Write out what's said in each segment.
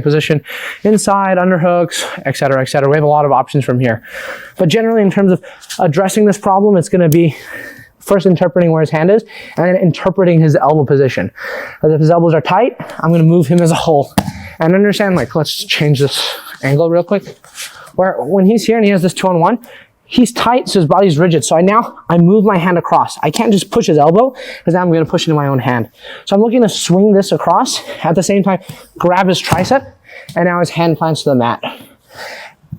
position, inside, underhooks, etc., etc. We have a lot of options from here. But generally, in terms of addressing this problem, it's going to be first interpreting where his hand is, and then interpreting his elbow position. As if his elbows are tight, I'm going to move him as a whole. And understand, like, let's change this angle real quick. Where when he's here and he has this 2-on-1, he's tight, so his body's rigid. So I move my hand across. I can't just push his elbow, because now I'm going to push it in my own hand. So I'm looking to swing this across, at the same time, grab his tricep, and now his hand plants to the mat.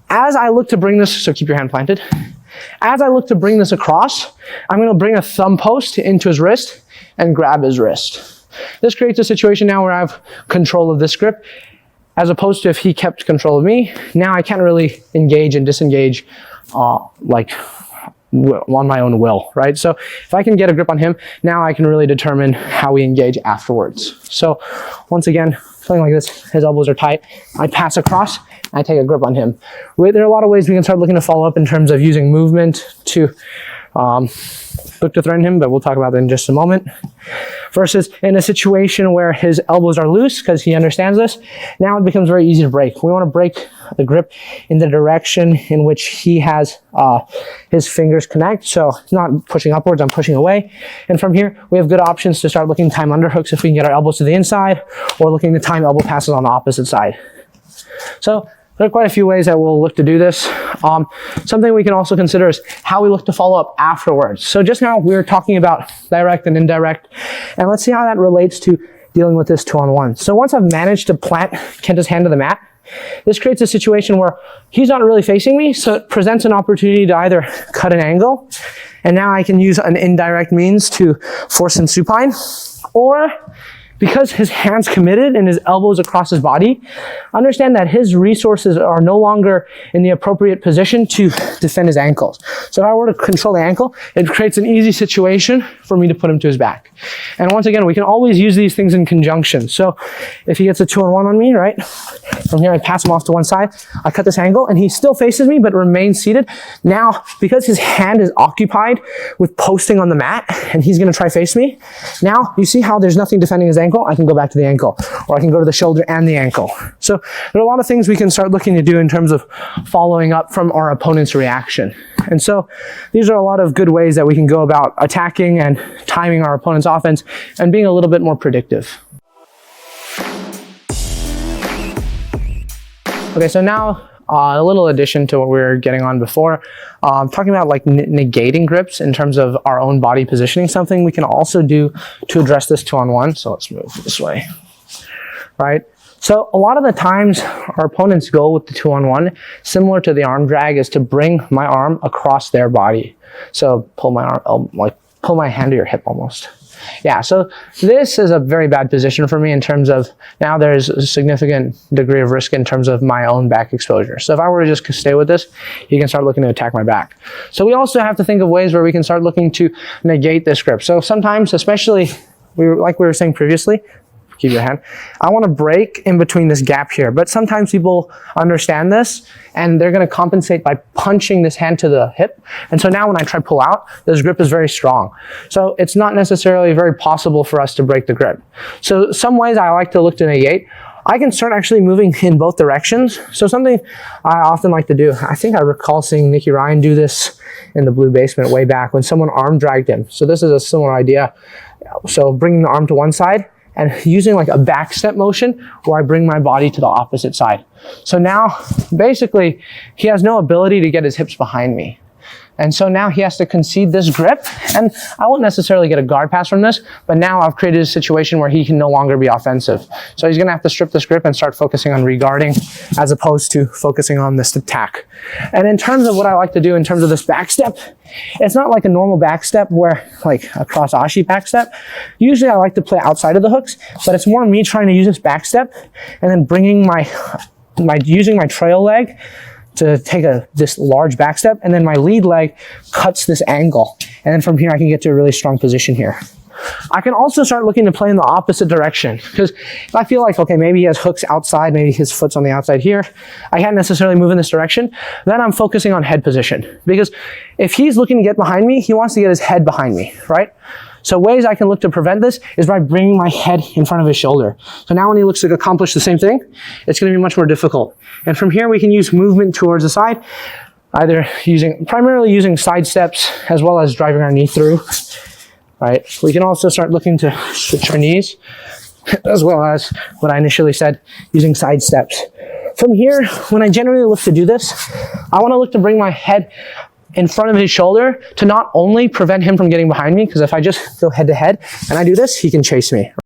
As I look to bring this, so keep your hand planted. As I look to bring this across, I'm going to bring a thumb post into his wrist and grab his wrist. This creates a situation now where I have control of this grip, as opposed to if he kept control of me. Now I can't really engage and disengage like on my own will, right? So if I can get a grip on him, now I can really determine how we engage afterwards. So once again, feeling like this, his elbows are tight, I pass across, I take a grip on him. There are a lot of ways we can start looking to follow up in terms of using movement to look to threaten him, but we'll talk about that in just a moment. Versus in a situation where his elbows are loose, because he understands this, now it becomes very easy to break. We want to break the grip in the direction in which he has his fingers connect. So it's not pushing upwards, I'm pushing away. And from here, we have good options to start looking to time underhooks if we can get our elbows to the inside, or looking to time elbow passes on the opposite side. So there are quite a few ways that we'll look to do this. Something we can also consider is how we look to follow up afterwards. So just now we were talking about direct and indirect, and let's see how that relates to dealing with this 2-on-1. So once I've managed to plant Kenta's hand to the mat, this creates a situation where he's not really facing me, so it presents an opportunity to either cut an angle, and now I can use an indirect means to force him supine, or because his hand's committed and his elbows across his body, understand that his resources are no longer in the appropriate position to defend his ankles. So if I were to control the ankle, it creates an easy situation for me to put him to his back. And once again, we can always use these things in conjunction. So if he gets a 2-on-1 on me, right? From here, I pass him off to one side, I cut this angle, and he still faces me, but remains seated. Now, because his hand is occupied with posting on the mat, and he's gonna try face me, now you see how there's nothing defending his ankle? I can go back to the ankle, or I can go to the shoulder and the ankle. So there are a lot of things we can start looking to do in terms of following up from our opponent's reaction. And so these are a lot of good ways that we can go about attacking and timing our opponent's offense and being a little bit more predictive. Okay, so now a little addition to what we were getting on before, talking about like negating grips in terms of our own body positioning, something we can also do to address this 2-on-1. So let's move this way, right? So a lot of the times our opponent's goal with the 2-on-1, similar to the arm drag, is to bring my arm across their body. So pull my arm, like pull my hand to your hip almost. Yeah, so this is a very bad position for me in terms of now there's a significant degree of risk in terms of my own back exposure. So if I were to just stay with this, you can start looking to attack my back. So we also have to think of ways where we can start looking to negate this grip. So sometimes, especially like we were saying previously, keep your hand, I want to break in between this gap here, but sometimes people understand this and they're going to compensate by punching this hand to the hip. And so now when I try to pull out, this grip is very strong. So it's not necessarily very possible for us to break the grip. So some ways I like to look to negate, I can start actually moving in both directions. So something I often like to do, I think I recall seeing Nicky Ryan do this in the Blue Basement way back when someone arm dragged him. So this is a similar idea. So bringing the arm to one side, and using like a back step motion where I bring my body to the opposite side. So now, basically, he has no ability to get his hips behind me. And so now he has to concede this grip, and I won't necessarily get a guard pass from this, but now I've created a situation where he can no longer be offensive. So he's gonna have to strip this grip and start focusing on regarding as opposed to focusing on this attack. And in terms of what I like to do in terms of this back step, it's not like a normal back step where like a cross ashi back step. Usually I like to play outside of the hooks, but it's more me trying to use this back step and then bringing using my trail leg to take this large back step, and then my lead leg cuts this angle. And then from here, I can get to a really strong position here. I can also start looking to play in the opposite direction, because if I feel like, okay, maybe he has hooks outside, maybe his foot's on the outside here, I can't necessarily move in this direction, then I'm focusing on head position. Because if he's looking to get behind me, he wants to get his head behind me, right? So ways I can look to prevent this is by bringing my head in front of his shoulder. So now when he looks to accomplish the same thing, it's going to be much more difficult. And from here, we can use movement towards the side, either primarily using side steps as well as driving our knee through, right? We can also start looking to switch our knees, as well as what I initially said, using side steps. From here, when I generally look to do this, I want to look to bring my head in front of his shoulder to not only prevent him from getting behind me, because if I just go head to head and I do this, he can chase me.